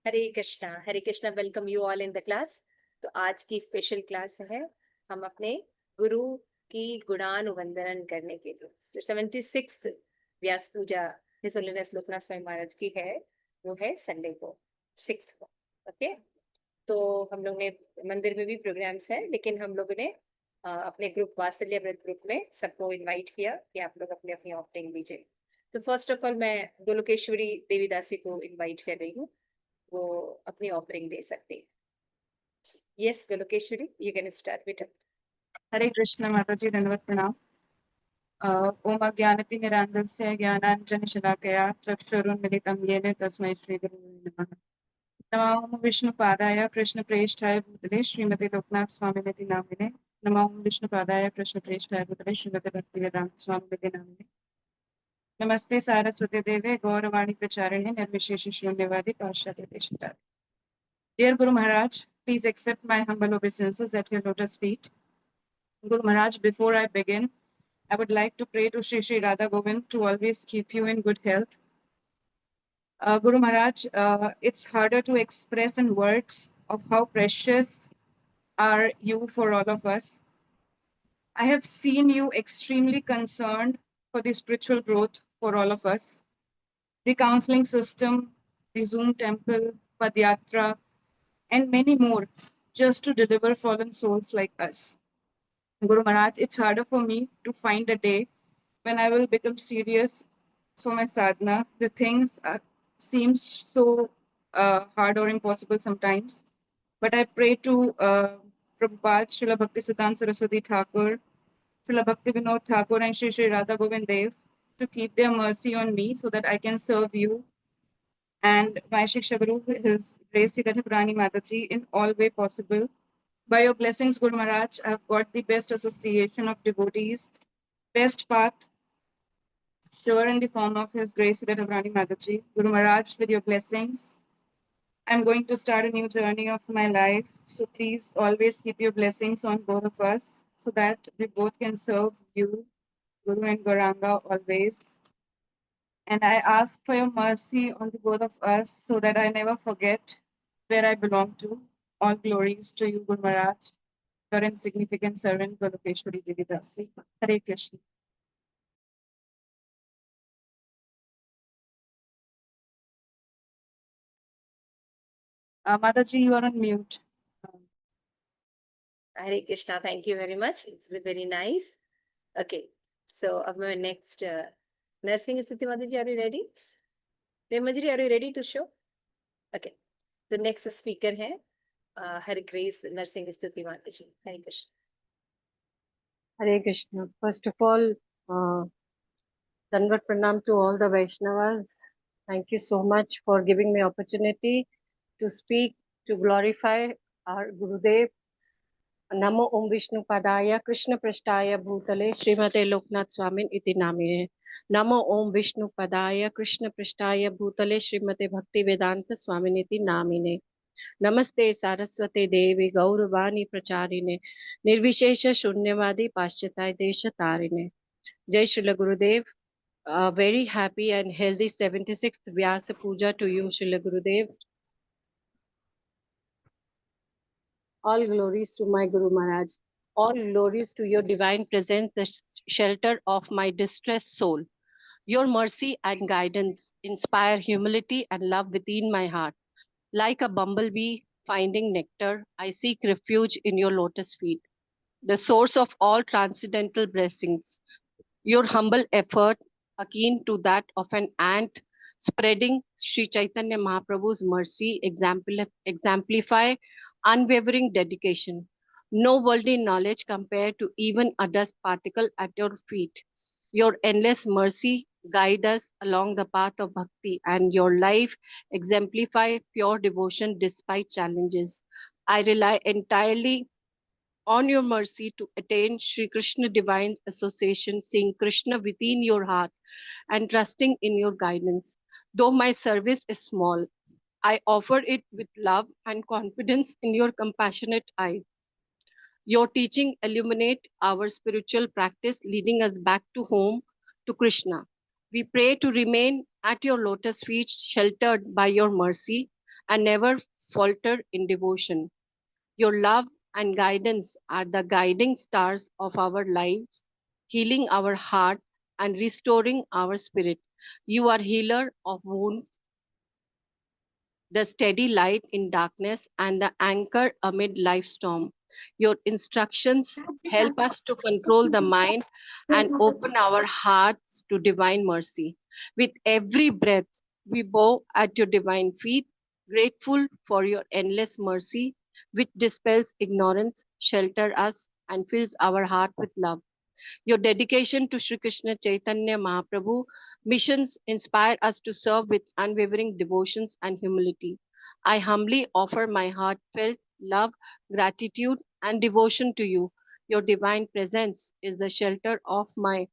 Hare Krishna, welcome you all in the class. तो आज की स्पेशल क्लास है, हम अपने गुरु की गुणानुवंदन करने के लिए 76th व्यास पूजा हिज होलीनेस लोकनाथ स्वामी महाराज की है, वो है संडे को 6th को। ओके, तो हम लोग ने मंदिर में भी प्रोग्राम्स है, लेकिन हम लोगों ने अपने ग्रुप वात्सल्य व्रत ग्रुप में सबको इनवाइट किया कि आप लोग अपने अपनी ऑफरिंग दीजिए। तो फर्स्ट ऑफ ऑल मैं गोलोकेश्वरी देवीदासी को इनवाइट कर रही हूँ, वो अपनी ऑफरिंग दे सकती है। Yes Golokeshwari, you can start with it. Hare Krishna माता जी, दंडवत प्रणाम। ओम अज्ञानतिमिरान्धस्य ज्ञानाञ्जनशलाकया चक्षुरुन्मिलितं येन तस्मै श्रीगुरुवे नमः। नमो ओम विष्णुपादाय कृष्णप्रेष्ठाय भूतले श्रीमते लोकनाथ स्वामिनिति नामिने। नमो ओम विष्णुपादाय कृष्णप्रेष्ठाय भूतले श्रीमते भक्तिवेदांत स्वामिनिति नामिने। नमस्ते सारस्वती देवे गौरवाणी प्रचारिणे निर्विशेष शून्यवादी पाश्चात्य देशतारिणे। Dear Guru Maharaj, please accept my humble obeisances at your lotus feet. Guru Maharaj, before I begin, I would like to pray to Shri Shri Radha Govind to always keep you in good health. Guru Maharaj, it's harder to express in words of how precious are you for all of us. I have seen you extremely concerned for the spiritual growth for all of us. The counseling system, the Zoom temple, Padyatra, and many more, just to deliver fallen souls like us. Guru Maharaj, it's harder for me to find a day when I will become serious for my sadhana. The things seem so hard or impossible sometimes. But I pray to Prabhupada, Srila Bhaktisiddhanta Saraswati Thakur, Srila Bhakti Vinod Thakur, and Sri Sri Radha Govind Dev to keep their mercy on me so that I can serve you and my Shiksha Guru, His Grace Sri Radharani Mataji, in all way possible. By your blessings, Guru Maharaj, I have got the best association of devotees, best path, sure in the form of His Grace Sri Radharani Mataji. Guru Maharaj, with your blessings, I'm going to start a new journey of my life. So please always keep your blessings on both of us so that we both can serve you, Guru and Gauranga, always. And I ask for your mercy on the both of us so that I never forget where I belong to. All glories to you, Guru Maharaj, your insignificant servant, Golokeshwari Devidasi. Hare Krishna. Mataji, you are on mute. Hare Krishna, thank you very much, it's very nice. Okay, so अब मैं next Narasimha Sthiti माता ji, are you ready? Premji, are you ready to show? Okay, तो next speaker है her grace Narasimha Sthiti माता जी। हरे Krishna. Hare Krishna. First of all, Dandavat Pranam to all the Vaishnavas. Thank you so much for giving me opportunity to speak, to glorify our Gurudev. Namo Om Vishnu Padaya Krishna Prashtaya Bhutale Srimate Loknath Swamin Iti Namine. Namo Om Vishnu Padaya Krishna Prashtaya Bhutale Srimate Bhakti Vedanta Swamin Iti Namine. नमस्ते सारस्वते देवी गौरवाणी प्रचारिणे निर्विशेष शून्यवादी पाश्चात्य देश तारिणे। जय श्रील गुरुदेव। Very happy and healthy 76th Vyasa Puja to you, Srila Gurudev. All glories to my Guru Maharaj. All glories to your divine presence, the shelter of my distressed soul. Your mercy and guidance inspire humility and love within my heart. Like a bumblebee finding nectar, I seek refuge in your lotus feet, the source of all transcendental blessings. Your humble effort, akin to that of an ant, spreading Sri Chaitanya Mahaprabhu's mercy, exemplify unwavering dedication. No worldly knowledge compared to even a dust particle at your feet. Your endless mercy guide us along the path of bhakti, and your life exemplify pure devotion despite challenges. I rely entirely on your mercy to attain Sri Krishna divine association, seeing Krishna within your heart and trusting in your guidance. Though my service is small, I offer it with love and confidence in your compassionate eye. Your teaching illuminate our spiritual practice, leading us back to home, to Krishna. We pray to remain at your lotus feet, sheltered by your mercy, and never falter in devotion. Your love and guidance are the guiding stars of our lives, healing our heart and restoring our spirit. You are healer of wounds, the steady light in darkness, and the anchor amid life's storm. Your instructions help us to control the mind and open our hearts to divine mercy. With every breath, we bow at your divine feet, grateful for your endless mercy, which dispels ignorance, shelters us, and fills our heart with love. Your dedication to Sri Krishna Chaitanya Mahaprabhu missions inspire us to serve with unwavering devotions and humility. I humbly offer my heartfelt love, gratitude, and devotion to you. Your divine presence is the shelter of my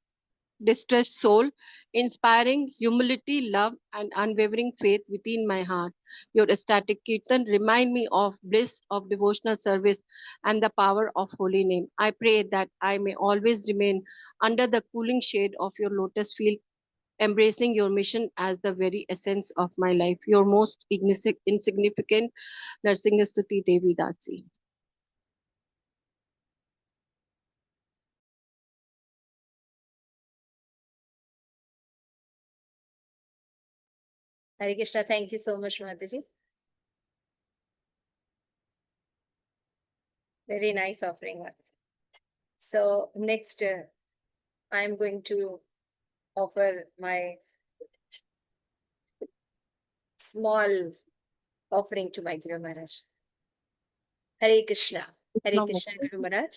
distressed soul, inspiring humility, love, and unwavering faith within my heart. Your ecstatic kirtan remind me of bliss of devotional service and the power of holy name. I pray that I may always remain under the cooling shade of your lotus feet, embracing your mission as the very essence of my life. Your most insignificant Narsingastuti Devi Dasi. Hare Krishna. Thank you so much, Mataji. Very nice offering, Mataji. So next, I'm going to offer my small offering to my Guru Maharaj. Hare Krishna. Hare Krishna, Guru Maharaj.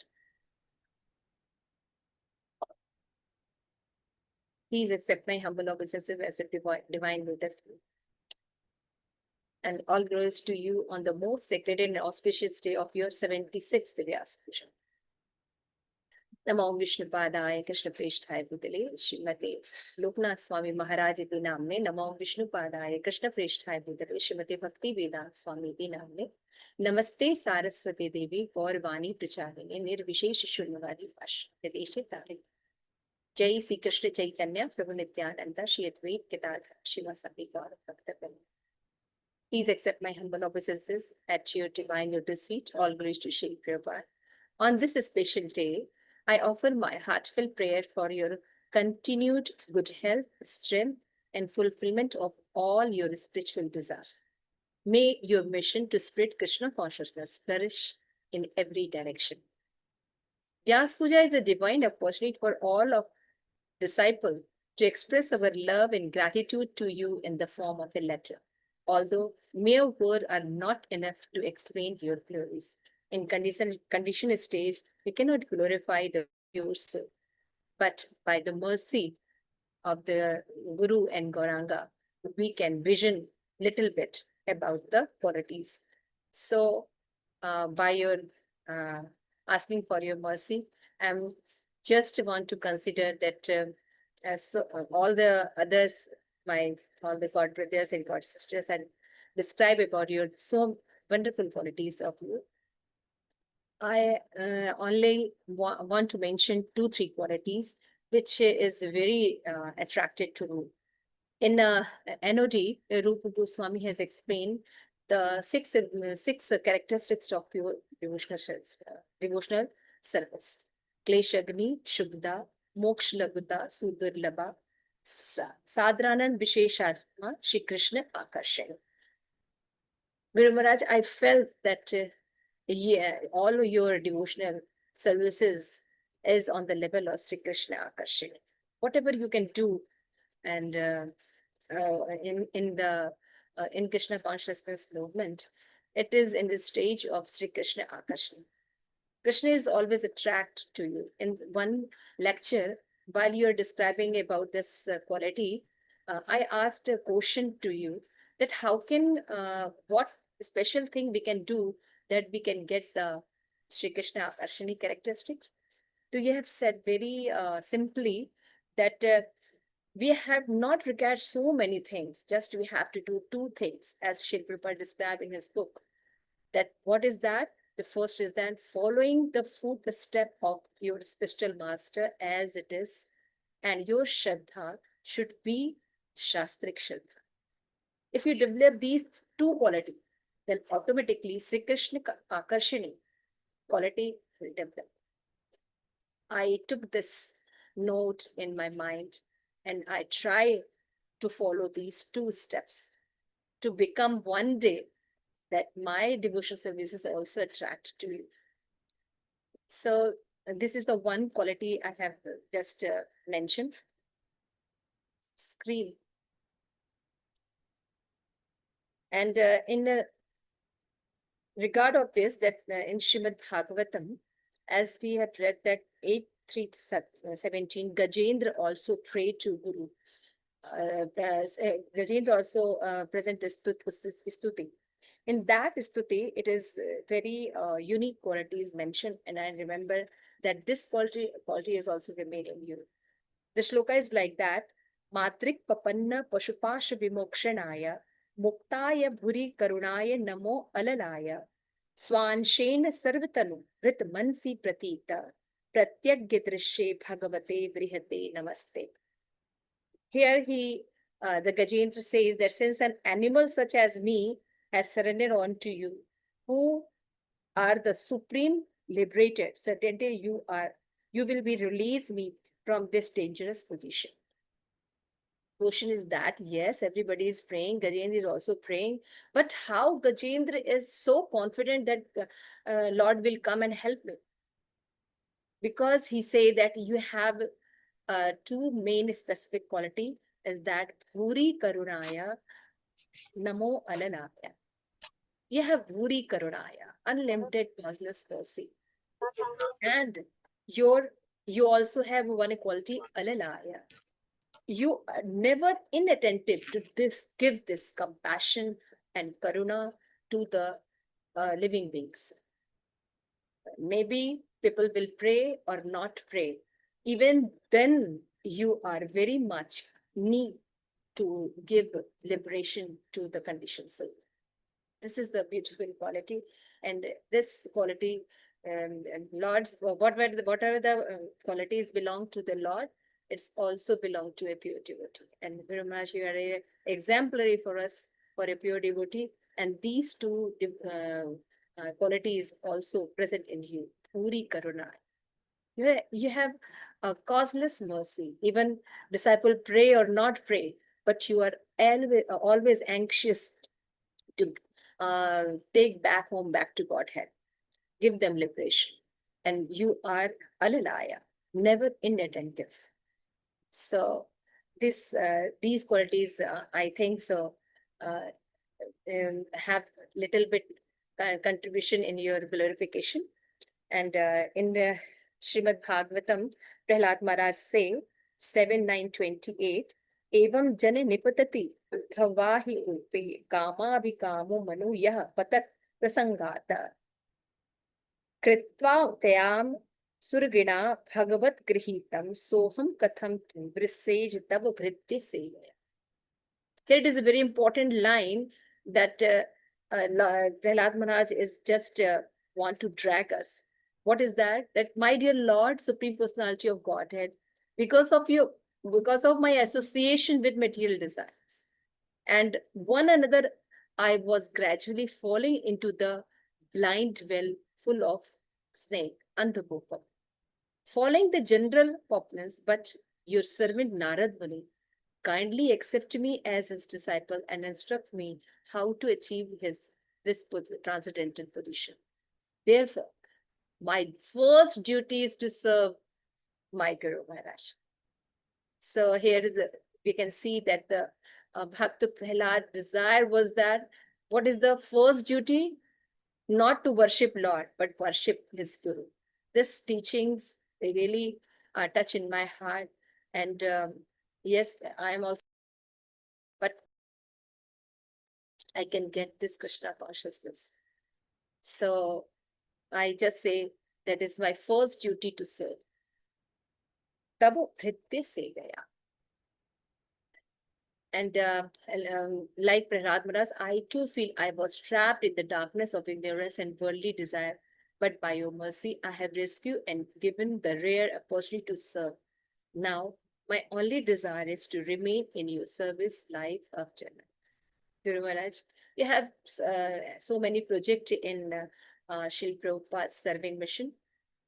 Please accept my humble obeisances as a divine lotus. And all glories to you on the most sacred and auspicious day of your 76th Vyasa Puja. नमो विष्णुपादाय कृष्णप्रेष्ठाय भूतले श्रीमते लोकनाथ स्वामी महाराज इति नाम्ने नमो विष्णुपादाय कृष्णप्रेष्ठाय भूतले श्रीमते भक्ति वेदांत स्वामी इति नाम्ने नमस्ते सारस्वती देवी गौरवाणी प्रचारिणे निर्विशेष शून्यवादी पाश्चात्य तारिणे जय श्री कृष्ण चैतन्य प्रभु नित्यानंद श्री अद्वैत गदाधर शिवासादि गौर भक्तगण. Please accept my humble obeisances at your divine lotus feet. All glories to Srila Prabhupada. On this special day, I offer my heartfelt prayer for your continued good health, strength, and fulfillment of all your spiritual desires. May your mission to spread Krishna consciousness flourish in every direction. Vyasa Puja is a divine opportunity for all of disciples to express our love and gratitude to you in the form of a letter. Although mere words are not enough to explain your glories. In conditioned stage, we cannot glorify the pure soul. But by the mercy of the Guru and Gauranga, we can vision little bit about the qualities. So, by your asking for your mercy, I just want to consider that all the others, all the God brothers and God sisters, and describe about your so wonderful qualities of you. I only want to mention 2-3 qualities which is very attracted to me. In NOD, Rupa Goswami has explained the six characteristics of pure devotional service. Kleshagni, Shubda, Moksha Laguta, Sudurlabha, Sadhranan Visheshatma, Shri Krishna Akarshan. Guru Maharaj, I felt that all your devotional services is on the level of Sri Krishna Akarshan. Whatever you can do, and in Krishna consciousness movement, it is in the stage of Sri Krishna Akarshan. Krishna is always attracted to you. In one lecture, while you are describing about this quality, I asked a question to you that how can, what special thing we can do that we can get the Sri Krishna Akarshani characteristics? So you have said very simply that we have not regard so many things, just we have to do 2 things, as Srila Prabhupada described in his book. That what is that? The first is that following the footstep of your spiritual master as it is, and your Shraddha should be Shastrik Shraddha. If you develop these 2 qualities, then automatically Sri Krishna Akarshani quality will develop. I took this note in my mind and I try to follow these 2 steps to become one day that my devotional services also attract to you. So this is the one quality I have just mentioned. Screen. And in regard of this, that in Srimad Bhagavatam, as we have read that 8:3:17, Gajendra also prayed to Guru. Gajendra also present Stuti. In that Stuti, it is very unique qualities mentioned, and I remember that this quality is also remained in you. The shloka is like that: Matrik papanna pashupasha vimokshanaya muktaya bhuri karunaya namo alalaya swanshena sarvatanu vrit mansi pratita pratyagyatrishye bhagavate vrihate namaste. Here the Gajendra says that since an animal such as me has surrendered on to you, who are the supreme liberated, certainly you will be release me from this dangerous position. Question is that, yes, everybody is praying, Gajendra is also praying, but how Gajendra is so confident that Lord will come and help me? Because he say that you have 2 main specific quality, is that Bhuri Karunaya Namo Alalaya. You have Bhuri Karunaya, unlimited causeless mercy. And you also have one quality, Alalaya. You are never inattentive to give this compassion and karuna to the living beings. Maybe people will pray or not pray. Even then, you are very much need to give liberation to the conditioned soul. This is the beautiful quality, and this quality, Lord's whatever the qualities belong to the Lord, it's also belong to a pure devotee. And Guru Maharaj, you are exemplary for us for a pure devotee, and these 2 qualities also present in you. Puri Karuna. You have a causeless mercy. Even disciple pray or not pray, but you are always anxious to take back to Godhead, give them liberation. And you are alalaya, never inattentive. So these qualities, I think so, have little bit contribution in your glorification. And in the Srimad Bhagavatam, Prahlad Maharaj say 7:9:28, Evam jane nipatati dhavahi upe kama abhikamo manu yah patat prasangata kritva tayam surgina bhagavat grihitam soham katham tu vrisej tav bhritya sevaya. Here it is a very important line that Prahlad Maharaj is just want to drag us. What is that? That my dear Lord, Supreme Personality of Godhead, because of my association with material desires and one another, I was gradually falling into the blind well full of snake, Andhagopal. Following the general populace, but your servant Narad Muni kindly accept me as his disciple and instructs me how to achieve this transcendental position. Therefore, my first duty is to serve my Guru Maharaj. So here we can see that the Bhakta Prahlad desire was that, what is the first duty? Not to worship Lord, but worship his Guru. This teachings, they really touch in my heart. And yes, I am also, but I can get this Krishna consciousness. So I just say that is my first duty to serve. Tabo bhritya se gaya. And like Prahlad Maharaj, I too feel I was trapped in the darkness of ignorance and worldly desire. But by your mercy, I have rescued and given the rare opportunity to serve. Now, my only desire is to remain in your service life after life. Guru Maharaj, We have so many projects in Srila Prabhupada's serving mission.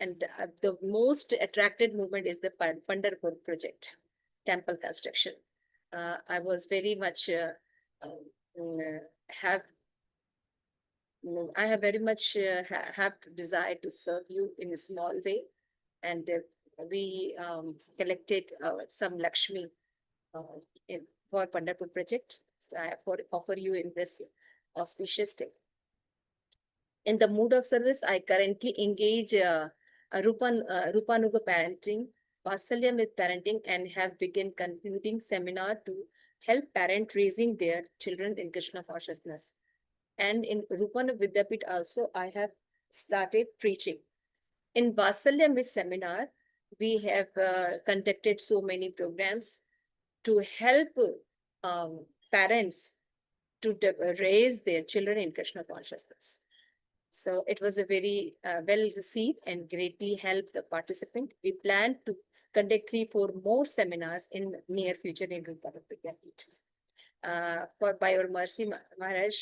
And the most attracted movement is the Pandharpur project, temple construction. I was very much have I have very much have desire to serve you in a small way, and we collected some Lakshmi for Pandharpur project. So I offer you in this auspicious day. In the mood of service, I currently engage Rupanuga parenting, Vasalyam with parenting, and have begun concluding seminar to help parent raising their children in Krishna consciousness. And in Rupanuga Vidyapit also, I have started preaching. In Vasalyam with seminar, we have conducted so many programs to help parents to raise their children in Krishna consciousness. So it was a very well received and greatly helped the participant. We plan to conduct 3-4 more seminars in near future in Rupanuga Vidyapit. By your mercy, Maharaj,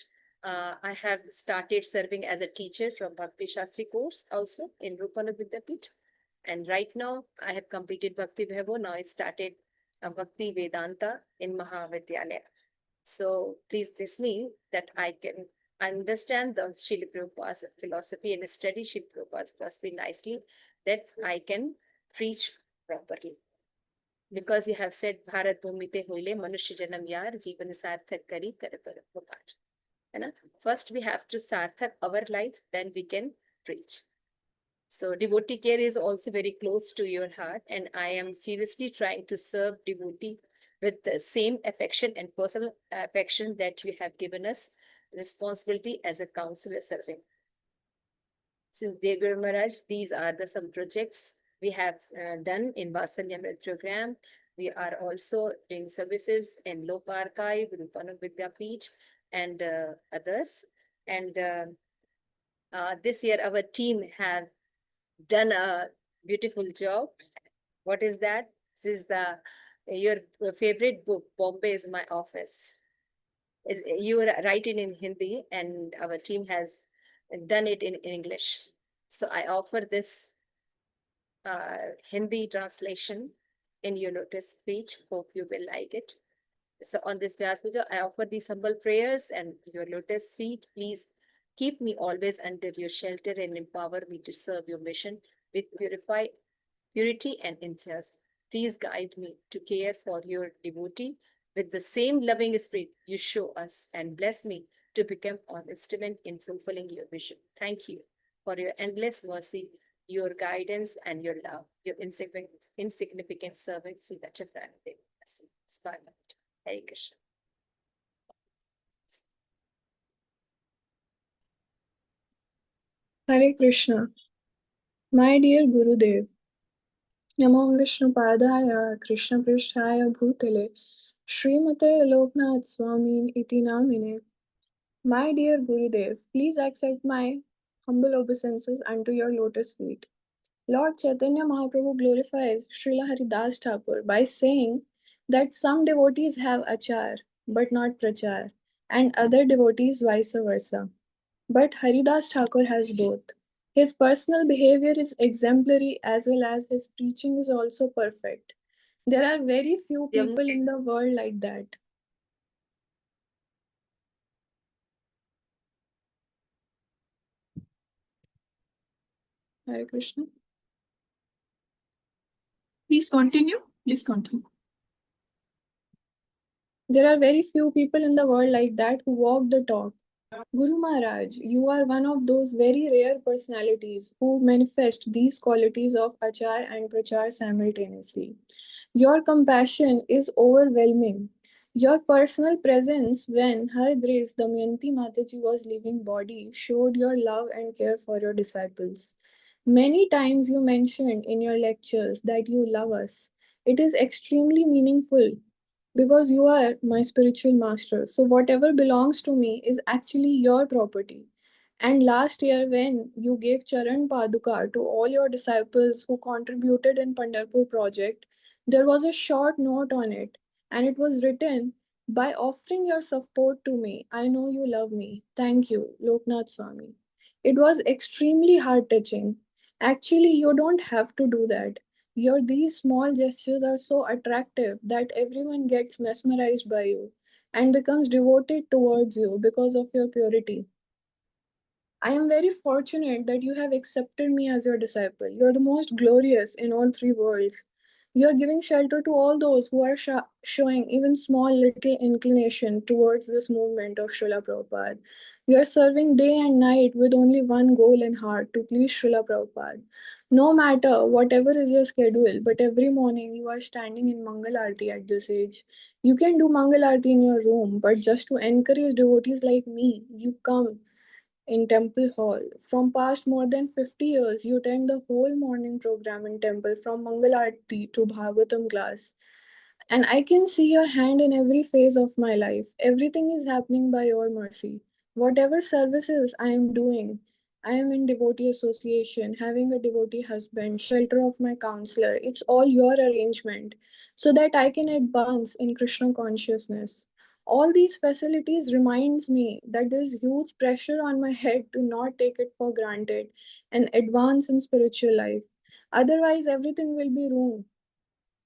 I have started serving as a teacher from Bhakti Shastri course also in Rupanuga Vidyapit. And right now I have completed Bhakti Bhaivo. Now I started Bhakti Vedanta in Mahavidyalaya. So please bless me that I can understand the Srila Prabhupada's philosophy and study Srila Prabhupada's philosophy nicely, that I can preach properly. Because you have said, Bharat Bhumite Hoile, Manushya Janam Yar, Jeevan Sarthak Kari Kar Bhakar. First we have to sarthak our life, then we can preach. So devotee care is also very close to your heart, and I am seriously trying to serve devotee with the same affection and personal affection that you have given us responsibility as a counselor serving. Since dear Guru Maharaj, these are some projects we have done in Vasalyamrit program. We are also doing services in Lok Archive, Rupanuga Vidyapit, and others. And this year our team have done a beautiful job. What is that? This is your favorite book, Bombay is My Office. You write it in Hindi, and our team has done it in English. So I offer this Hindi translation in your lotus speech. Hope you will like it. So on this Vyas Puja, I offer these humble prayers and your lotus feet. Please keep me always under your shelter and empower me to serve your mission with purity and enthusiasm. Please guide me to care for your devotee with the same loving spirit you show us, and bless me to become an instrument in fulfilling your vision. Thank you for your endless mercy, your guidance, and your love. Your insignificant servant, Sita Chakravarti. Hare Krishna. Hare Krishna. My dear Gurudev, Namo Vishnu Padaya Krishna Pristhaya Bhutale Srimate Loknath Swami Iti Namine. My dear Gurudev, please accept my humble obeisances unto your lotus feet. Lord Chaitanya Mahaprabhu glorifies Srila Haridas Thakur by saying that some devotees have achar but not prachar, and other devotees vice versa. But Haridas Thakur has both. His personal behavior is exemplary as well as his preaching is also perfect. There are very few people in the world like that. Hare Krishna. Please continue. Please continue. There are very few people in the world like that who walk the talk. Guru Maharaj, you are one of those very rare personalities who manifest these qualities of achar and prachar simultaneously. Your compassion is overwhelming. Your personal presence when Her Grace Damayanti Mataji was leaving body showed your love and care for your disciples. Many times you mentioned in your lectures that you love us. It is extremely meaningful because you are my spiritual master. So whatever belongs to me is actually your property. And last year, when you gave Charan Paduka to all your disciples who contributed in Pandharpur project, there was a short note on it, and it was written By offering your support to me, I know you love me. Thank you, Loknath Swami. It was extremely heart-touching. Actually, you don't have to do that. These small gestures are so attractive that everyone gets mesmerized by you and becomes devoted towards you because of your purity. I am very fortunate that you have accepted me as your disciple. You are the most glorious in all three worlds. You are giving shelter to all those who are showing even small little inclination towards this movement of Srila Prabhupada. You are serving day and night with only one goal in heart, to please Srila Prabhupada. No matter whatever is your schedule, but every morning you are standing in Mangal Aarti at this age. You can do Mangal Aarti in your room, but just to encourage devotees like me, you come in Temple Hall. From past more than 50 years, you attend the whole morning program in temple from Mangal Aarti to Bhagavatam class. And I can see your hand in every phase of my life. Everything is happening by your mercy. Whatever services I am doing, I am in devotee association, having a devotee husband, shelter of my counselor. It's all your arrangement so that I can advance in Krishna consciousness. All these facilities reminds me that there's huge pressure on my head to not take it for granted and advance in spiritual life. Otherwise, everything will be ruined.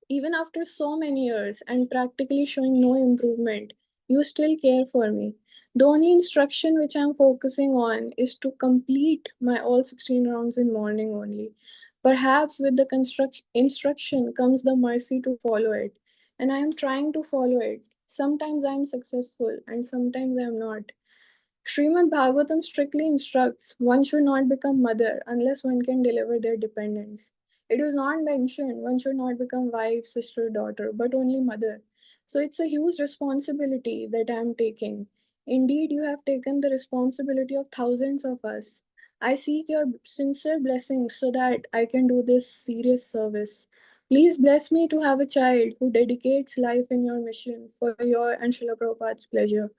Even after so many years and practically showing no improvement, you still care for me. The only instruction which I'm focusing on is to complete my all 16 rounds in morning only. Perhaps with the instruction comes the mercy to follow it, and I am trying to follow it. Sometimes I am successful and sometimes I am not. Srimad Bhagavatam strictly instructs one should not become mother unless one can deliver their dependents. It is not mentioned one should not become wife, sister, daughter, but only mother. So it's a huge responsibility that I am taking. Indeed, you have taken the responsibility of thousands of us. I seek your sincere blessings so that I can do this serious service. Please bless me to have a child who dedicates life in your mission for your and Srila Prabhupada's pleasure.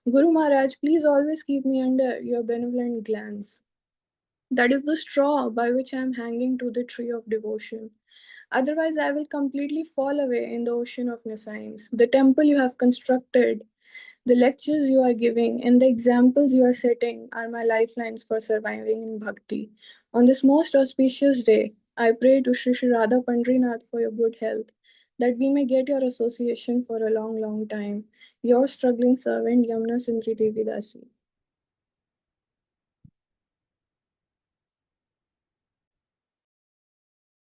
Guru Maharaj, please always keep me under your benevolent glance. That is the straw by which I am hanging to the tree of devotion. Otherwise, I will completely fall away in the ocean of nescience. The temple you have constructed, the lectures you are giving, and the examples you are setting are my lifelines for surviving in bhakti. On this most auspicious day, I pray to Sri Sri Radha Pandrinath for your good health, that we may get your association for a long, long time. Your struggling servant, Yamuna Sundri Devi Dasi.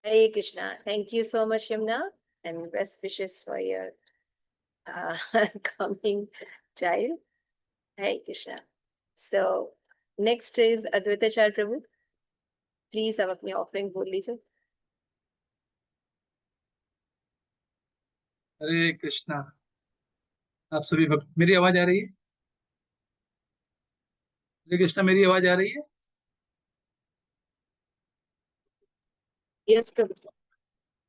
Hare Krishna. Thank you so much, Yamuna, and best wishes for your uh, coming child. Hare Krishna. So next is Advaitacharya Prabhu. Please अब अपनी offering बोल लीजिए. हरे कृष्णा। आप सभी भक्त, मेरी आवाज आ रही है? हरे कृष्णा, मेरी आवाज आ रही है? Yes, Prabhu.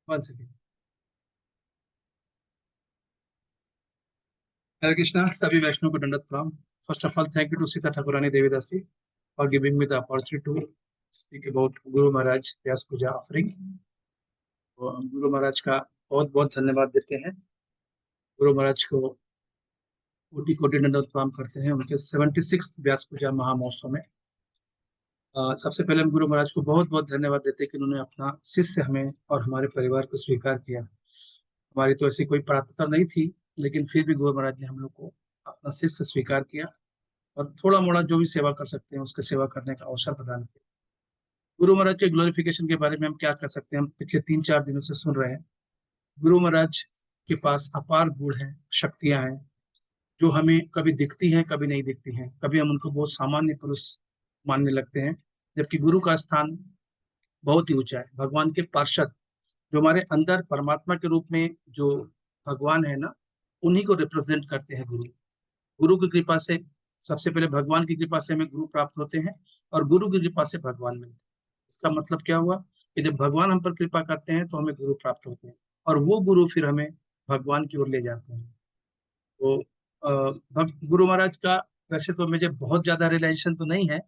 One second. Hare Krishna, सभी वैष्णव को दंडवत प्रणाम। First of all, thank you to Sita Thakurani Devidasi for giving me the opportunity to speak about guru Maharaj Vyas Puja offering. तो गुरु महाराज का बहुत बहुत धन्यवाद देते हैं। गुरु महाराज को कोटि कोटि दंडवत प्रणाम करते हैं उनके 76 व्यास पूजा महामहोत्सव में। सबसे पहले हम गुरु महाराज को बहुत बहुत धन्यवाद देते हैं कि उन्होंने अपना शिष्य हमें और हमारे परिवार को स्वीकार किया। हमारी तो ऐसी कोई प्रार्थना नहीं थी, लेकिन फिर भी गुरु महाराज ने हम लोग को अपना शिष्य स्वीकार किया और थोड़ा मोड़ा जो भी सेवा कर सकते हैं उसके सेवा करने का अवसर प्रदान किया। गुरु महाराज के ग्लोरिफिकेशन के बारे में हम क्या कर सकते हैं? हम पिछले 3-4 दिनों से सुन रहे हैं। गुरु महाराज के पास अपार गुण है, शक्तियां हैं, जो हमें कभी दिखती हैं, कभी नहीं दिखती हैं। कभी हम उनको बहुत सामान्य पुरुष मानने लगते हैं, जबकि गुरु का स्थान बहुत ही ऊंचा है। भगवान के पार्षद, जो हमारे अंदर परमात्मा के रूप में जो भगवान है ना, उन्हीं को रिप्रेजेंट करते हैं गुरु। गुरु की कृपा से, सबसे पहले भगवान की कृपा से हमें गुरु प्राप्त होते हैं और गुरु की कृपा से भगवान मिलते हैं। इसका मतलब क्या हुआ कि जब भगवान हम पर कृपा करते हैं तो हमें गुरु प्राप्त होते हैं और वो गुरु फिर हमें भगवान की ओर ले जाते हैं। तो गुरु महाराज का वैसे तो मुझे बहुत ज्यादा रिलेशन तो नहीं है,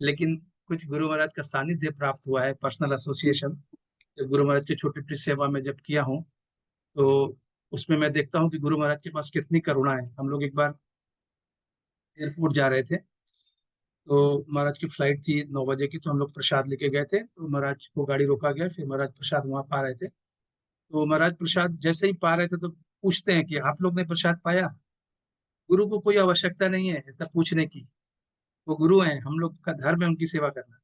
लेकिन कुछ गुरु महाराज का सानिध्य प्राप्त हुआ है, पर्सनल एसोसिएशन। जब गुरु महाराज की छोटी छोटी सेवा में जब किया हूँ तो उसमें मैं देखता हूँ कि गुरु महाराज के पास कितनी करुणा है। हम लोग एक बार एयरपोर्ट जा रहे थे, तो महाराज की फ्लाइट थी 9 बजे की, तो हम लोग प्रसाद लेके गए थे। तो महाराज को गाड़ी रोका गया, फिर महाराज प्रसाद वहां पा रहे थे। तो महाराज प्रसाद जैसे ही पा रहे थे तो पूछते हैं कि आप लोग ने प्रसाद पाया? गुरु को कोई आवश्यकता नहीं है ऐसा पूछने की, वो गुरु हैं, हम लोग का धर्म है उनकी सेवा करना।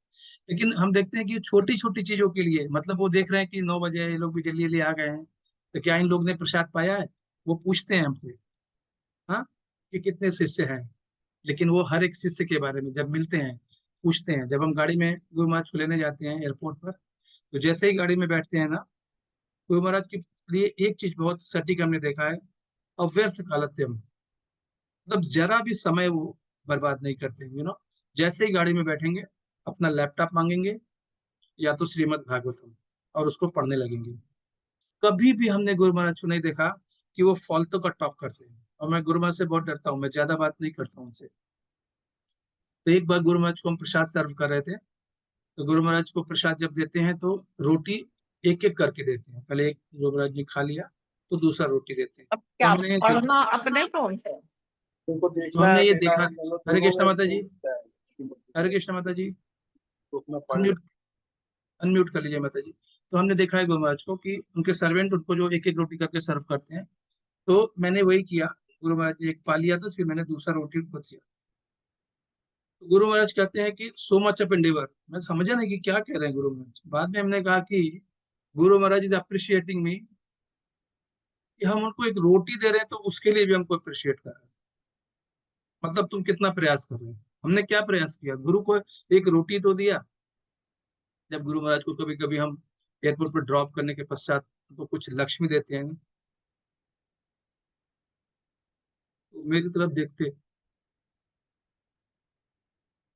लेकिन हम देखते हैं कि छोटी छोटी चीजों के लिए, मतलब वो देख रहे हैं कि 9 बजे ये लोग भी जल्दी जल्दी आ गए हैं, तो क्या इन लोग ने प्रसाद पाया है? वो पूछते हैं हमसे, हाँ, कि कितने शिष्य हैं। लेकिन वो हर एक शिष्य के बारे में जब मिलते हैं पूछते हैं। जब हम गाड़ी में गुरु महाराज को लेने जाते हैं एयरपोर्ट पर, तो जैसे ही गाड़ी में बैठते हैं ना, गुरु महाराज के लिए एक चीज बहुत सटीक हमने देखा है, अव्यर्थ कालत्यम, मतलब जरा भी समय वो बर्बाद नहीं करते, जैसे ही गाड़ी में बैठेंगे अपना लैपटॉप मांगेंगे या तो श्रीमद् भागवतम और उसको पढ़ने लगेंगे। कभी भी हमने गुरु महाराज को नहीं देखा कि वो फालतू का टॉक करते हैं। और मैं गुरु महाराज से बहुत डरता हूँ, मैं ज्यादा बात नहीं करता हूँ उनसे। तो एक बार गुरु महाराज को हम प्रसाद सर्व कर रहे थे, तो गुरु महाराज को प्रसाद जब देते हैं तो रोटी एक एक करके देते हैं। पहले एक गुरु महाराज ने खा लिया तो दूसरा रोटी देते हैं। अब तो क्या हमने पढ़ना अपने फोन पे? तो हमने ये देखा। हरे कृष्ण माता जी, हरे कृष्ण माता जी, अनम्यूट अनम्यूट कर लीजिए माता जी। तो हमने देखा है गुरु महाराज को कि उनके सर्वेंट उनको जो एक एक रोटी करके सर्व करते हैं, तो मैंने वही किया। गुरु महाराज ने एक पा लिया था, फिर मैंने दूसरा रोटी उनको दिया। तो गुरु महाराज कहते हैं कि सो मच ऑफ एंडेवर। मैं समझा नहीं कि क्या कह रहे हैं गुरु महाराज। बाद में हमने कहा कि गुरु महाराज इज अप्रिशिएटिंग मी, कि हम उनको एक रोटी दे रहे हैं तो उसके लिए भी हमको अप्रिशिएट कर रहे हैं। मतलब तुम कितना प्रयास कर रहे हो। हमने क्या प्रयास किया? गुरु को एक रोटी तो दिया। जब गुरु महाराज को कभी कभी हम एयरपोर्ट पर ड्रॉप करने के पश्चात तो कुछ लक्ष्मी देते हैं, तो मेरी तरफ देखते।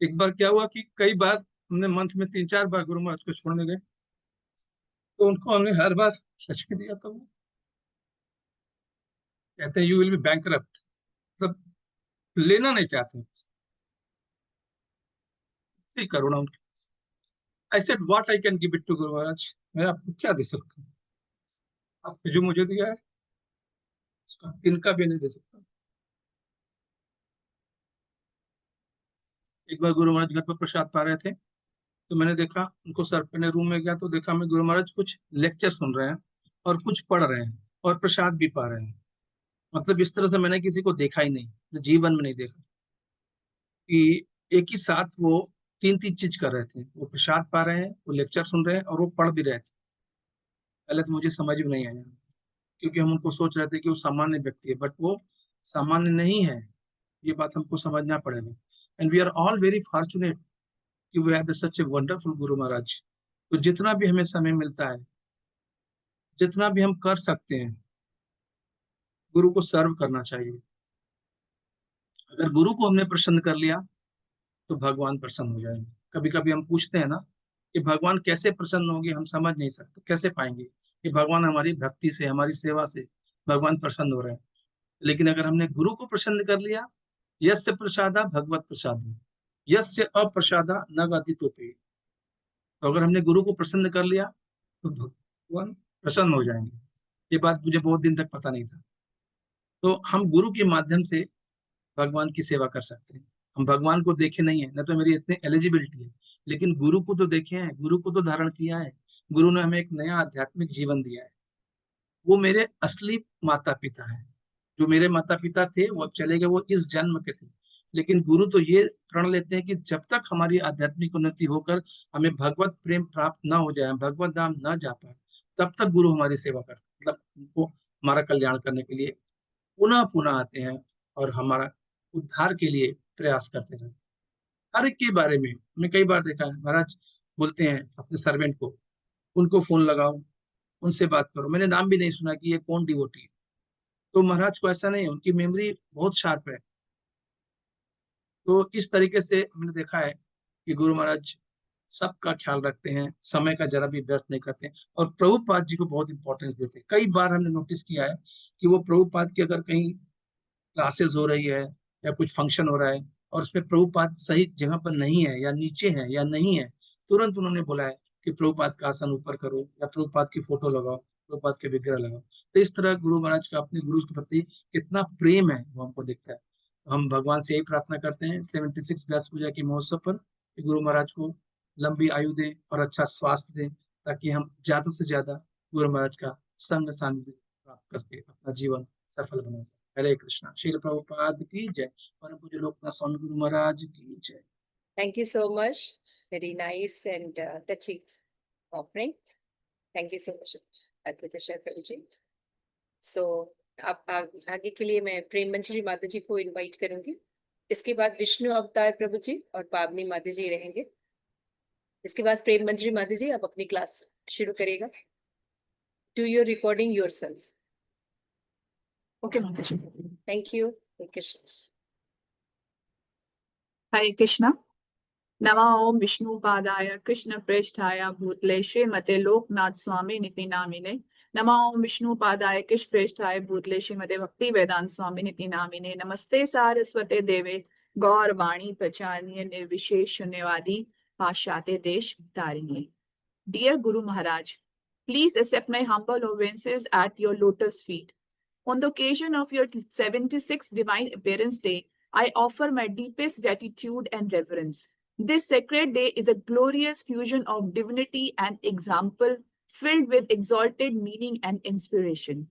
एक बार क्या हुआ कि कई बार हमने मंथ में 3-4 बार गुरु महाराज को छोड़ने गए, तो उनको हमने हर बार सच में दिया। तो वो कहते हैं यू विल बी बैंकरप्ट, मतलब लेना नहीं चाहते। इतनी करुणा उनकी। I said what I can give it to Guru Maharaj, मैं आपको क्या दे सकता हूँ? आपने जो मुझे दिया है उसका इनका भी नहीं दे सकता। एक बार गुरु महाराज घर पर प्रसाद पा रहे थे, तो मैंने देखा उनको सर पे रूम में गया तो देखा मैं गुरु महाराज कुछ लेक्चर सुन रहे हैं और कुछ पढ़ रहे हैं और प्रसाद भी पा रहे हैं। मतलब इस तरह से मैंने किसी को देखा ही नहीं, तो जीवन में नहीं देखा कि एक ही साथ वो तीन तीन चीज कर रहे थे। वो प्रसाद पा रहे हैं, वो लेक्चर सुन रहे हैं और वो पढ़ भी रहे थे। पहले तो मुझे समझ में नहीं आया, क्योंकि हम उनको सोच रहे थे कि वो सामान्य व्यक्ति है, बट वो सामान्य नहीं है। ये बात हमको समझना पड़ेगा। And we are all very fortunate कि we have such a wonderful guru Maharaj. तो जितना भी हमें समय मिलता है, जितना भी हम कर सकते हैं, गुरु को सर्व करना चाहिए। अगर गुरु को हमने प्रसन्न कर लिया तो भगवान प्रसन्न हो जाएंगे। कभी कभी हम पूछते हैं ना कि भगवान कैसे प्रसन्न होंगे, हम समझ नहीं सकते, कैसे पाएंगे कि भगवान हमारी भक्ति से, हमारी सेवा से भगवान प्रसन्न हो रहे हैं। लेकिन अगर हमने गुरु को प्रसन्न कर लिया, यस्य प्रसादा भगवत प्रसाद, यस्य अप्रसादा न गतितोपि। तो अगर हमने गुरु को प्रसन्न कर लिया तो भगवान प्रसन्न हो जाएंगे। ये बात मुझे बहुत दिन तक पता नहीं था। तो हम गुरु के माध्यम से भगवान की सेवा कर सकते हैं। हम भगवान को देखे नहीं है, न तो मेरी इतनी एलिजिबिलिटी है, लेकिन गुरु को तो देखे हैं, गुरु को तो धारण किया है। गुरु ने हमें एक नया आध्यात्मिक जीवन दिया है। वो मेरे असली माता पिता हैं। जो मेरे माता पिता थे वो अब चले गए, वो इस जन्म के थे। लेकिन गुरु तो ये प्रण लेते हैं कि जब तक हमारी आध्यात्मिक उन्नति होकर हमें भगवत प्रेम प्राप्त ना हो जाए, भगवत धाम ना जा पाए, तब तक गुरु हमारी सेवा करते, मतलब उनको हमारा कल्याण करने के लिए पुनः पुनः आते हैं और हमारा उद्धार के लिए प्रयास करते रहते हैं। हर एक के बारे में मैं कई बार देखा है, महाराज बोलते हैं अपने सर्वेंट को, उनको फोन लगाओ, उनसे बात करो। मैंने नाम भी नहीं सुना कि ये कौन डिवोटी है। तो महाराज को ऐसा नहीं है, उनकी मेमोरी बहुत शार्प है। तो इस तरीके से हमने देखा है कि गुरु महाराज सबका ख्याल रखते हैं, समय का जरा भी व्यर्थ नहीं करते हैं और प्रभुपाद जी को बहुत इंपॉर्टेंस देते हैं। कई बार हमने नोटिस किया है कि वो प्रभुपाद की अगर कहीं क्लासेस हो रही है या कुछ फंक्शन हो रहा है और उसमें प्रभुपाद सही जगह पर नहीं है या नीचे है या नहीं है, तुरंत उन्होंने बोला है कि प्रभुपाद का आसन ऊपर करो या प्रभुपाद की फोटो लगाओ। प्रभुपाद के विग्रह लगाओ। तो इस तरह गुरु महाराज का अपने गुरु के प्रति कितना प्रेम है वो हमको दिखता है। हम भगवान से यही प्रार्थना करते हैं 76 व्यास पूजा के महोत्सव पर कि गुरु महाराज को लंबी आयु दें और अच्छा स्वास्थ्य दें, ताकि हम ज्यादा से ज्यादा गुरु महाराज का संग सानिध्य प्राप्त करके अपना जीवन सफल बना सके। हरे कृष्णा। श्रील प्रभुपाद की जय। परम पूज्य लोकनाथ स्वामी गुरु महाराज की जय। Thank you so much. Very nice and touching offering. Thank you so much, Advaita Prabhu ji. So, आप आगे के लिए मैं प्रेम मंजरी माता जी को इनवाइट करूंगी। इसके बाद विष्णु अवतार प्रभु जी और पावनी माता जी रहेंगे। इसके बाद प्रेम मंजरी माता जी आप अपनी क्लास शुरू करेगा। Do your recording yourself. Okay, Mataji. Thank you. Hare Krishna. Hare Krishna. Nama Om Vishnu Padaya Krishna Preshthaya Bhutle Srimate Loknath Swami Niti Namine. Nama Om Vishnu Padaya Krishna Preshthaya Bhutle Srimate Bhakti Vedanta Swami Niti Namine. Namaste Saraswate Deve Gaur Vani Pracharya Nirvishesh Shunyavadi Pashate Desh Tarini. Dear Guru Maharaj, please accept my humble obeisances at your lotus feet. On the occasion of your 76th Divine Appearance Day, I offer my deepest gratitude and reverence. This sacred day is a glorious fusion of divinity and example filled with exalted meaning and inspiration.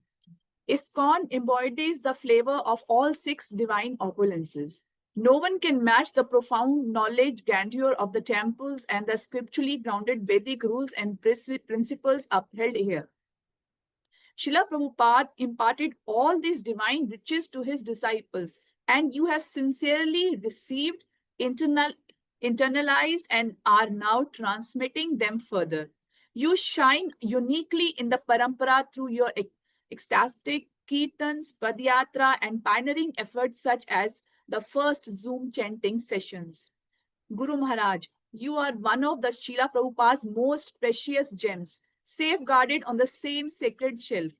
ISKCON embodies the flavor of all 6 divine opulences. No one can match the profound knowledge grandeur of the temples and the scripturally grounded Vedic rules and principles upheld here. Srila Prabhupada imparted all these divine riches to his disciples, and you have sincerely received, internalized, and are now transmitting them further. You shine uniquely in the parampara through your ecstatic kirtans, padayatra, and pioneering efforts such as the first Zoom chanting sessions. Guru Maharaj, you are one of the Srila Prabhupada's most precious gems, safeguarded on the same sacred shelf.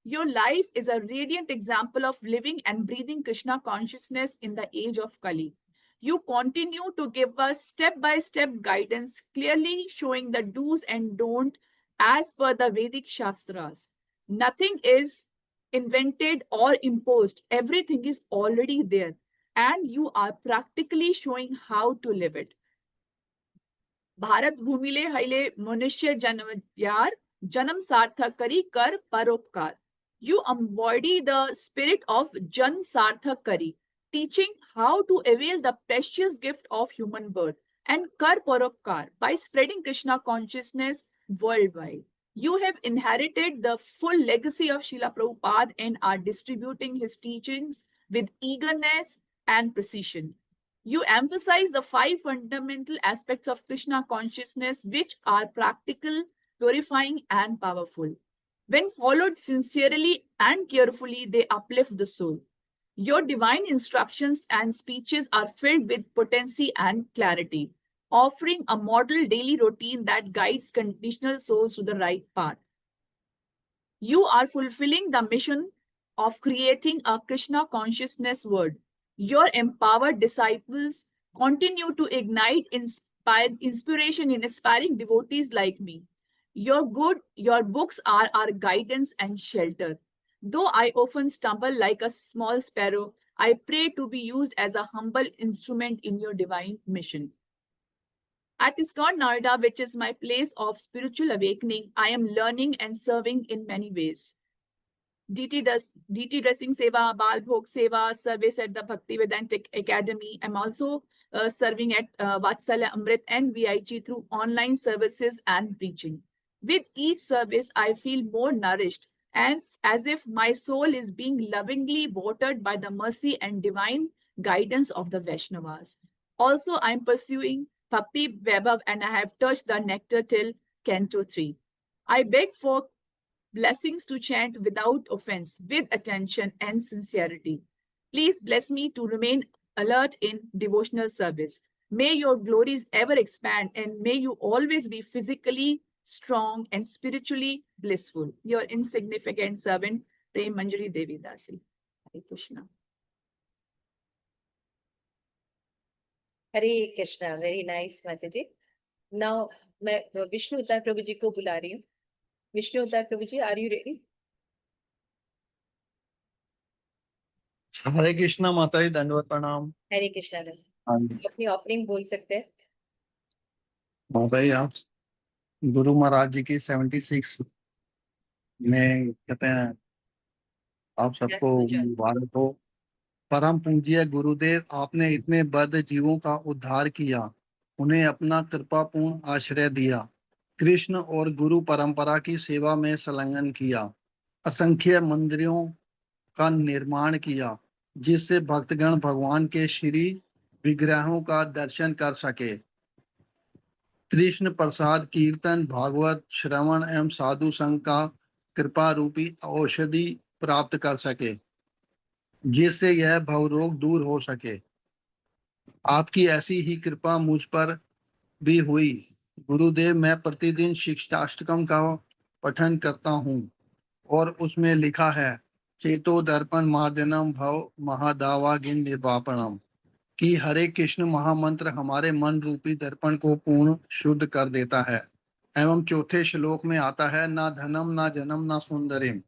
Your life is a radiant example of living and breathing Krishna consciousness in the age of Kali. You continue to give us step-by-step guidance, clearly showing the do's and don'ts as per the Vedic Shastras. Nothing is invented or imposed. Everything is already there, and you are practically showing how to live it. Bharat भूमिले हिले मनुष्य जन्म यार जन्म सार्थक करी कर परोपकार. You embody the spirit of Jan Sarthak Kari, teaching how to avail the precious gift of human birth, and Kar Paropkar by spreading Krishna consciousness worldwide. You have inherited the full legacy of Srila Prabhupada and are distributing his teachings with eagerness and precision. You emphasize the 5 fundamental aspects of Krishna consciousness, which are practical, purifying, and powerful. When followed sincerely and carefully, they uplift the soul. Your divine instructions and speeches are filled with potency and clarity, offering a model daily routine that guides conditional souls to the right path. You are fulfilling the mission of creating a Krishna consciousness world. Your empowered disciples continue to ignite inspiration in aspiring devotees like me. Your books are our guidance and shelter. Though I often stumble like a small sparrow, I pray to be used as a humble instrument in your divine mission. At ISKCON Noida, which is my place of spiritual awakening, I am learning and serving in many ways. DT Dressing Seva, Bal Bhog Seva, service at the Bhakti Vedanta Academy. I'm also serving at Vatsalya Amrit and VIG through online services and preaching. With each service, I feel more nourished and as if my soul is being lovingly watered by the mercy and divine guidance of the Vaishnavas. Also, I'm pursuing Bhakti Vaibhav and I have touched the nectar till Canto 3. I beg for blessings to chant without offense, with attention and sincerity. Please bless me to remain alert in devotional service. May your glories ever expand and may you always be physically strong and spiritually blissful. Your insignificant servant, Prem Manjari Devi Dasi. Hare Krishna. Hare Krishna. Very nice, Mataji. Now, मैं विष्णु अवतार प्रभु जी को बुला रही हूँ. विष्णु अवतार प्रभु जी, are you ready? हरे कृष्णा माता जी, दंडवत प्रणाम। हरे कृष्णा रहे। हाँ जी अपनी ऑफरिंग बोल सकते हैं। माता जी, आप गुरु महाराज जी की 76 में कहते हैं आप व्यास सबको पूजा। मुबारक हो। परम पूज्य गुरुदेव, आपने इतने बद्ध जीवों का उद्धार किया, उन्हें अपना कृपापूर्ण आश्रय दिया, कृष्ण और गुरु परंपरा की सेवा में संलग्न किया, असंख्य मंदिरों का निर्माण किया, जिससे भक्तगण भगवान के श्री विग्रहों का दर्शन कर सके। कृष्ण प्रसाद, कीर्तन, भागवत श्रवण एवं साधु संघ का कृपा रूपी औषधि प्राप्त कर सके, जिससे यह भवरोग दूर हो सके। आपकी ऐसी ही कृपा मुझ पर भी हुई। गुरुदेव, मैं प्रतिदिन शिक्षाष्टकम का पठन करता हूँ और उसमें लिखा है, चेतो दर्पण महाजनम भव महादावागिन निर्वापणम, कि हरे कृष्ण महामंत्र हमारे मन रूपी दर्पण को पूर्ण शुद्ध कर देता है। एवं चौथे श्लोक में आता है, ना धनम ना जन्म ना सुंदरिम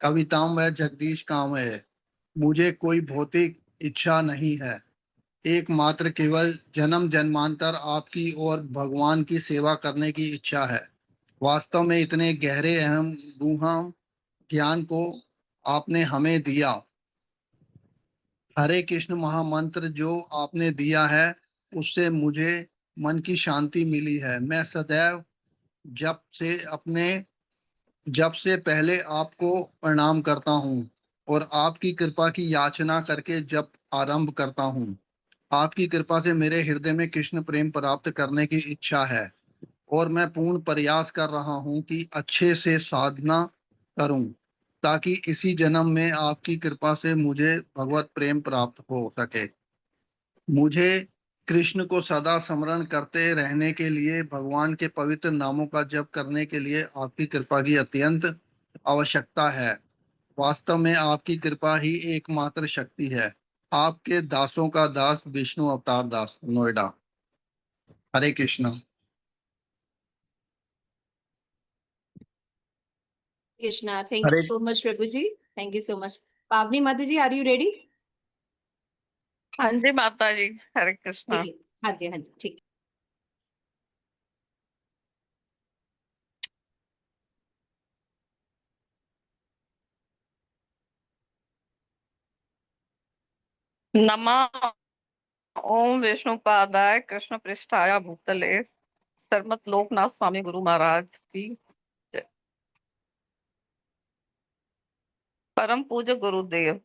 कविताम व जगदीश काम है। मुझे कोई भौतिक इच्छा नहीं है, एकमात्र केवल जन्म जन्मांतर आपकी और भगवान की सेवा करने की इच्छा है। वास्तव में इतने गहरे एवं गूढ़ ज्ञान को आपने हमें दिया। हरे कृष्ण महामंत्र जो आपने दिया है, उससे मुझे मन की शांति मिली है। मैं सदैव जब से पहले आपको प्रणाम करता हूँ और आपकी कृपा की याचना करके जब आरंभ करता हूँ। आपकी कृपा से मेरे हृदय में कृष्ण प्रेम प्राप्त करने की इच्छा है और मैं पूर्ण प्रयास कर रहा हूँ कि अच्छे से साधना करूं, ताकि इसी जन्म में आपकी कृपा से मुझे भगवत प्रेम प्राप्त हो सके। मुझे कृष्ण को सदा स्मरण करते रहने के लिए, भगवान के पवित्र नामों का जप करने के लिए आपकी कृपा की अत्यंत आवश्यकता है। वास्तव में आपकी कृपा ही एकमात्र शक्ति है। आपके दासों का Das, Vishnu Avatar Das, Noida. Hare Krishna. Krishna, thank you Hare so much Prabhu ji, thank you so much. Pavani माता जी, आर यू रेडी? हाँ जी माता जी, हरे कृष्णा। ठीक है, हाँ जी हाँ जी, ठीक। नमः ओम विष्णुपादाय कृष्ण पृष्ठाय भूतले श्रीमद् लोकनाथ स्वामी गुरु महाराज की जय। परम पूज्य गुरुदेव,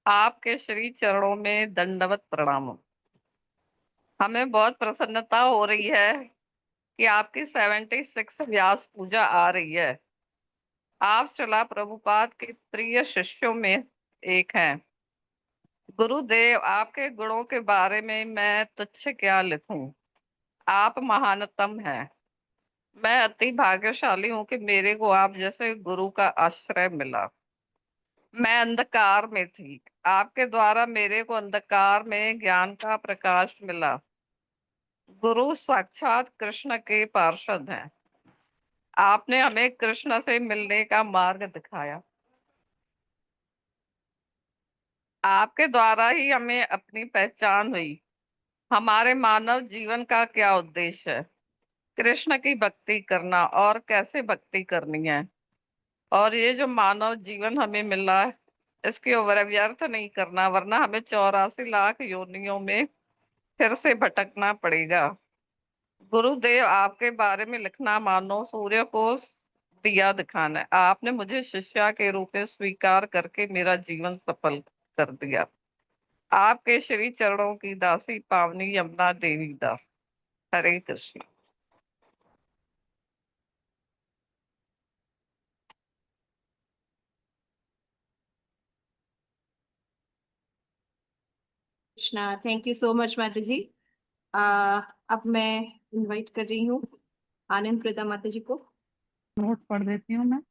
आपके श्री चरणों में दंडवत प्रणाम। हमें बहुत प्रसन्नता हो रही है कि आपकी 76 व्यास पूजा आ रही है। आप श्रीला प्रभुपाद के प्रिय शिष्यों में एक हैं। गुरुदेव, आपके गुणों के बारे में मैं तुच्छ क्या लिखूं। आप महानतम हैं। मैं अति भाग्यशाली हूँ कि मेरे को आप जैसे गुरु का आश्रय मिला। मैं अंधकार में थी, आपके द्वारा मेरे को अंधकार में ज्ञान का प्रकाश मिला। गुरु साक्षात कृष्ण के पार्षद हैं। आपने हमें कृष्ण से मिलने का मार्ग दिखाया। आपके द्वारा ही हमें अपनी पहचान हुई। हमारे मानव जीवन का क्या उद्देश्य है, कृष्ण की भक्ति करना और कैसे भक्ति करनी है। और ये जो मानव जीवन हमें मिला है, इसके व्यर्थ नहीं करना, वरना हमें 84 लाख योनियों में फिर से भटकना पड़ेगा। गुरुदेव, आपके बारे में लिखना मानो सूर्य को दिया दिखाना है। आपने मुझे शिष्या के रूप में स्वीकार करके मेरा जीवन सफल कर दिया। आपके श्री चरणों की दासी Pavani Yamuna Devi Das. Hare Krishna. Krishna, thank you so much माता जी। अब मैं इनवाइट कर रही हूँ आनंद प्रदा माता जी को। नोट्स पढ़ देती हूँ मैं।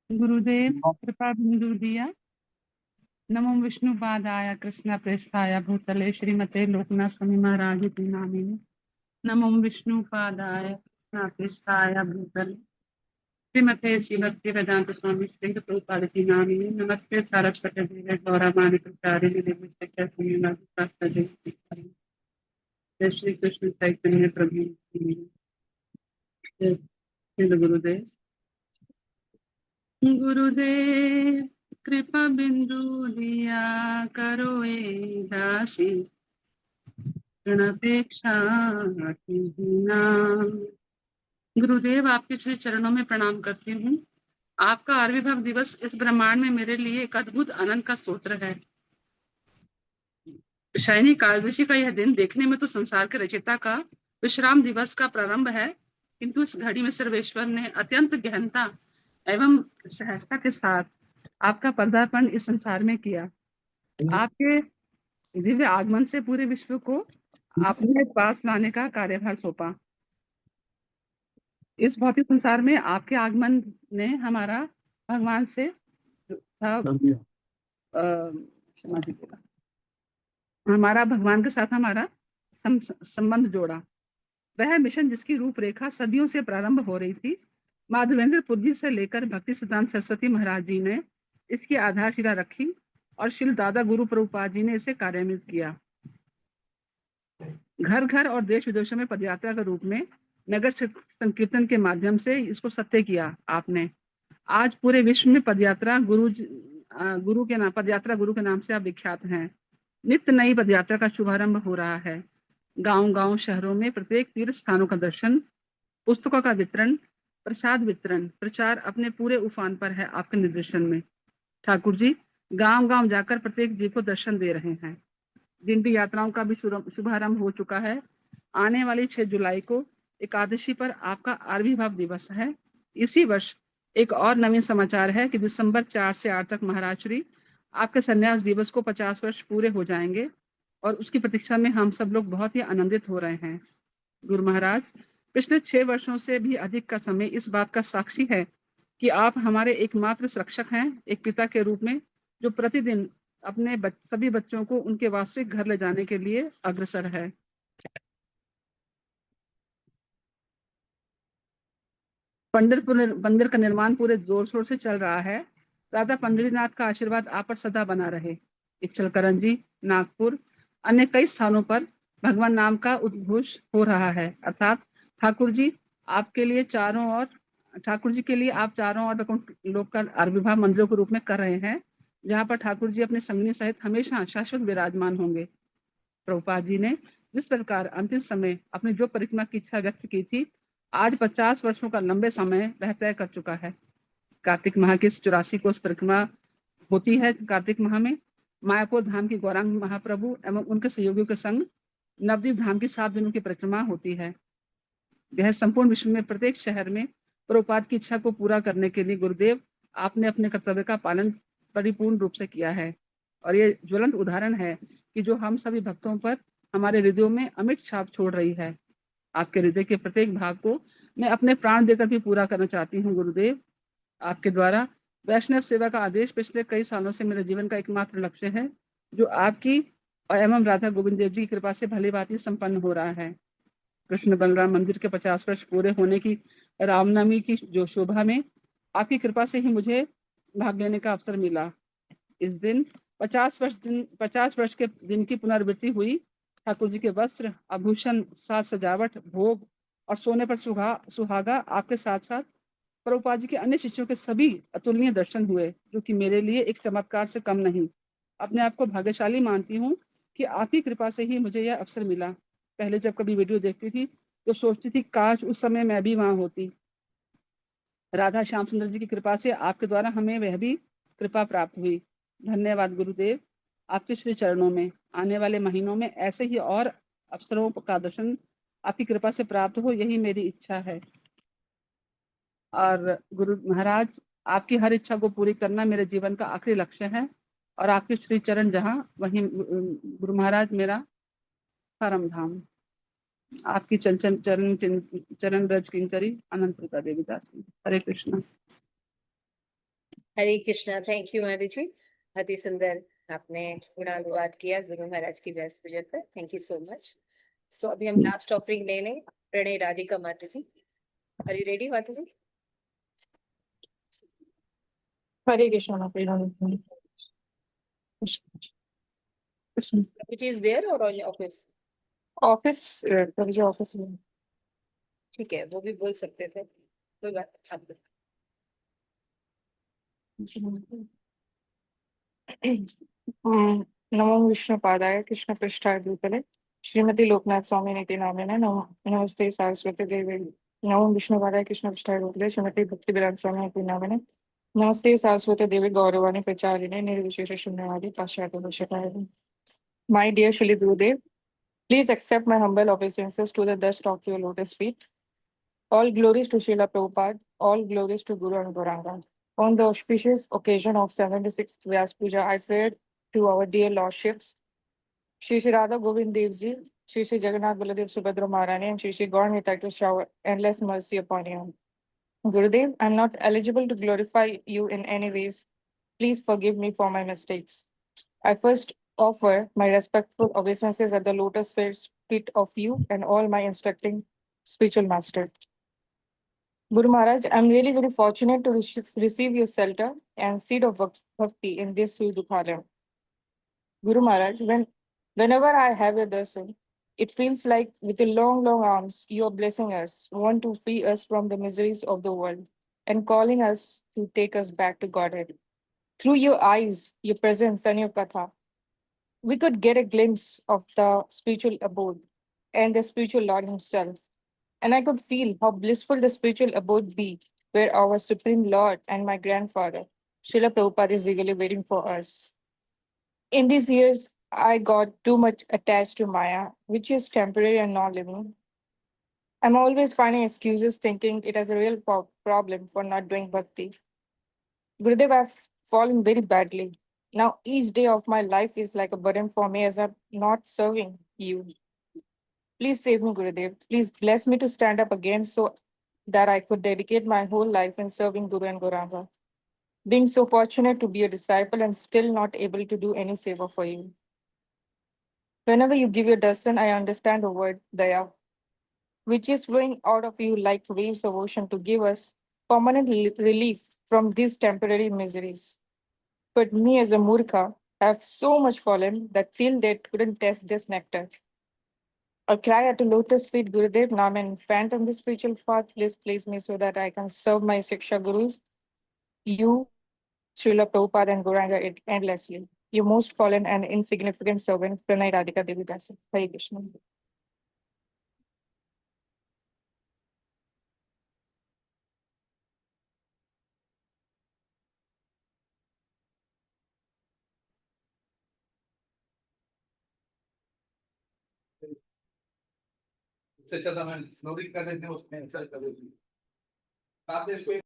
गुरुदेव कृपा बिंदु दिया। नमो विष्णुपादाय कृष्ण प्रेष्ठाय भूतले श्रीमते लोकनाथ स्वामी महाराज की नामिने। नमो विष्णुपादाय कृष्णा प्रेष्ठाय भूतले श्रीमते श्री भक्ति वेदांत स्वामी श्री प्रभुपाद की नामिने नमस्ते सारस्वती देवी गौरवाणी प्रचारिणे निर्विशेष जय श्री कृष्ण चैतन्य प्रभु जय श्री गुरुदेव। गुरुदेव कृपा बिंदु दिया करो ए दासी ऋणापेक्षा कीना। गुरुदेव आपके श्री चरणों में प्रणाम करती हूँ। आपका आविर्भाव दिवस इस ब्रह्मांड में मेरे लिए एक अद्भुत आनंद का स्रोत है। शयनी एकादशी का यह दिन देखने में तो संसार के रचयिता का विश्राम दिवस का प्रारंभ है, किंतु इस घड़ी में सर्वेश्वर ने अत्यंत गहनता एवं सहजता के साथ आपका पदार्पण इस संसार में किया। आपके दिव्य आगमन से पूरे विश्व को अपने पास लाने का कार्यभार सौंपा। इस भौतिक संसार में आपके आगमन ने हमारा भगवान से हमारा भगवान के साथ हमारा संबंध जोड़ा। वह मिशन जिसकी रूपरेखा सदियों से प्रारंभ हो रही थी, माधवेंद्रपुर जी से लेकर भक्ति सिद्धांत सरस्वती महाराज जी ने इसकी आधारशिला रखी और श्रील दादा गुरु प्रभुपाद जी ने इसे कार्यान्वित किया। घर घर और देश विदेशों में पदयात्रा के रूप में नगर संकीर्तन के माध्यम से इसको सत्य किया आपने। आज पूरे विश्व में पदयात्रा गुरु के नाम से आप विख्यात हैं। नित्य नई पदयात्रा का शुभारंभ हो रहा है। गांव-गांव, शहरों में प्रत्येक तीर्थ स्थानों का दर्शन, पुस्तकों का वितरण, प्रसाद वितरण, प्रचार अपने पूरे उफान पर है आपके निर्देशन में। ठाकुर जी गांव-गांव जाकर प्रत्येक जीव को दर्शन दे रहे हैं। दिंडी यात्राओं का भी शुभारंभ हो चुका है। आने वाली 6 जुलाई को एकादशी पर आपका आविर्भाव दिवस है। इसी वर्ष एक और नवीन समाचार है कि दिसंबर 4 से 8 तक महाराज श्री आपके संन्यास दिवस को 50 वर्ष पूरे हो जाएंगे और उसकी प्रतीक्षा में हम सब लोग बहुत ही आनंदित हो रहे हैं। गुरु महाराज, पिछले 6 वर्षों से भी अधिक का समय इस बात का साक्षी है कि आप हमारे एकमात्र संरक्षक हैं, एक पिता के रूप में जो प्रतिदिन अपने सभी बच्चों को उनके वास्तविक घर ले जाने के लिए अग्रसर है। पंढरपुर मंदिर का निर्माण पूरे जोर शोर से चल रहा है। राधा पंडरीनाथ का आशीर्वाद आप पर सदा बना रहे। इचलकरंजी, नागपुर, अन्य कई स्थानों पर भगवान नाम का उद्घोष हो रहा है। अर्थात ठाकुर जी के लिए आप चारों ओर लोक का आविर्भाव मंदिरों के रूप में कर रहे हैं, जहाँ पर ठाकुर जी अपने संगनी सहित हमेशा शाश्वत विराजमान होंगे। प्रभुपाद जी ने जिस प्रकार अंतिम समय अपनी जो परिक्रमा की इच्छा व्यक्त की थी, आज 50 वर्षों का लंबे समय वह तय कर चुका है। कार्तिक माह की 84 कोस परिक्रमा होती है। कार्तिक माह में मायापुर धाम की गौरांग महाप्रभु एवं उनके सहयोगियों के संग नवदीप धाम की 7 दिनों की परिक्रमा होती है। यह संपूर्ण विश्व में प्रत्येक शहर में प्रभुपाद की इच्छा को पूरा करने के लिए गुरुदेव आपने अपने कर्तव्य का पालन परिपूर्ण रूप से किया है और ये ज्वलंत उदाहरण है कि जो हम सभी भक्तों पर हमारे हृदयों में अमिट छाप छोड़ रही है। आपके हृदय के प्रत्येक भाग को मैं अपने प्राण देकर भी पूरा करना चाहती हूँ। गुरुदेव, आपके द्वारा वैष्णव सेवा का आदेश पिछले कई सालों से मेरे जीवन का एकमात्र लक्ष्य है, जो आपकी एवं राधा गोविंद देव जी की कृपा से भली भांति संपन्न हो रहा है। कृष्ण बलराम मंदिर के 50 वर्ष पूरे होने की रामनवमी की जो शोभा में आपकी कृपा से ही मुझे भाग लेने का अवसर मिला। इस दिन 50 वर्ष के दिन की पुनरावृत्ति हुई। ठाकुर जी के वस्त्र, आभूषण, साज सजावट, भोग और सोने पर सुहागा आपके साथ साथ प्रभुपाद जी के अन्य शिष्यों के सभी अतुलनीय दर्शन हुए, जो कि मेरे लिए एक चमत्कार से कम नहीं। अपने आप को भाग्यशाली मानती हूँ कि आपकी कृपा से ही मुझे यह अवसर मिला। पहले जब कभी वीडियो देखती थी तो सोचती थी काश उस समय मैं भी वहां होती। राधा श्याम सुंदर जी की कृपा से आपके द्वारा हमें वह भी कृपा प्राप्त हुई। धन्यवाद गुरुदेव। आपके श्री चरणों में आने वाले महीनों में ऐसे ही और अवसरों का दर्शन आपकी कृपा से प्राप्त हो, यही मेरी इच्छा है। और गुरु महाराज, आपकी हर इच्छा को पूरी करना मेरे जीवन का आखिरी लक्ष्य है और आपके श्री चरण जहाँ वहीं गुरु महाराज मेरा परम धाम। आपकी चरण ब्रज किंकरी अनंतता देवीदास। हरे कृष्णा। हरे कृष्णा। थैंक यू माधवी जी, अति सुंदर आपने गुणानुवाद किया गुरु महाराज की व्यास पूजन पर। Thank you so much. So अभी हम लास्ट ऑफरिंग ले लें। प्रणय राधिका माता ji. Are you ready, Mataji? Hare Krishna, Mataji. It is there or on your office? Office मुझे ऑफिस में ठीक है, वो भी बोल सकते थे, कोई बात आप नमो विष्णुपादाय कृष्ण पृष्ठाय भूतले श्रीमती लोकनाथ स्वामी नीति नामिने नमस्ते सरस्वती देवी। नमो विष्णुपादाय कृष्ण पृष्ठाय भूतले श्रीमती भक्ति विराट स्वामी नीति नामिने नमस्ते सरस्वती देवी गौरवाणी प्रचारिणे निर्विशेष शून्यवादी पाश्चात्य भाषाकारिणे। My dear Shri Gurudev, please accept my humble obeisances to the dust of your lotus feet. All glories to Srila Prabhupada, all glories to Guru and Gauranga. On the auspicious occasion of 76th Vyas Puja, I said to our dear Lordships, Shri Shri Radha Govind Dev Ji, Shri Shri Jagannath Baladev Subhadra Maharani, and Shri Shri Gaur Nitai to shower endless mercy upon you. Gurudev, I am not eligible to glorify you in any ways. Please forgive me for my mistakes. I first offer my respectful obeisances at the lotus feet of you and all my instructing spiritual master. Guru Maharaj, I'm really very fortunate to receive your shelter and seed of bhakti in this Sudukhalam. Guru Maharaj, whenever I have a darshan, it feels like with your long, long arms, you are blessing us, want to free us from the miseries of the world, and calling us to take us back to Godhead. Through your eyes, your presence, and your katha, we could get a glimpse of the spiritual abode and the spiritual Lord Himself. And I could feel how blissful the spiritual abode be, where our Supreme Lord and my grandfather, Srila Prabhupada, is eagerly waiting for us. In these years, I got too much attached to Maya, which is temporary and non-living. I'm always finding excuses thinking it has a real problem for not doing bhakti. Gurudev, I've fallen very badly. Now each day of my life is like a burden for me as I'm not serving you. Please save me, Gurudev. Please bless me to stand up again so that I could dedicate my whole life in serving Guru and Gauranga. Being so fortunate to be a disciple and still not able to do any seva for you. Whenever you give your darshan, I understand the word daya, which is flowing out of you like waves of ocean to give us permanent relief from these temporary miseries. But me as a murkha have so much fallen that till date couldn't taste this nectar. I cry at the lotus feet, Gurudev, now I'm infant on the spiritual path. Please place me so that I can serve my Siksha Gurus, you, Srila Prabhupada and Gauranga endlessly. Your most fallen and insignificant servant, Pranay Radhika Devi Dasi. Hare Krishna. इससे ज्यादा मैं flori कर देते हैं उसमें इंसर कर देते हैं साथ में इसको एक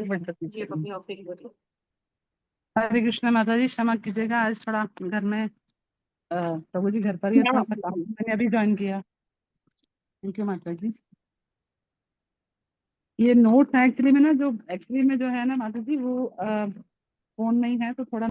मिनट जी अपनी ऑफरिंग बोलिए। हरे कृष्ण माता जी, क्षमा कीजिएगा, आज थोड़ा घर में प्रभु जी घर पर ही थोड़ा सा काम, मैंने अभी ज्वाइन किया। थैंक यू माता जी। ये नोट एक्चुअली में ना जो है ना माता जी, वो फोन नहीं है तो थोड़ा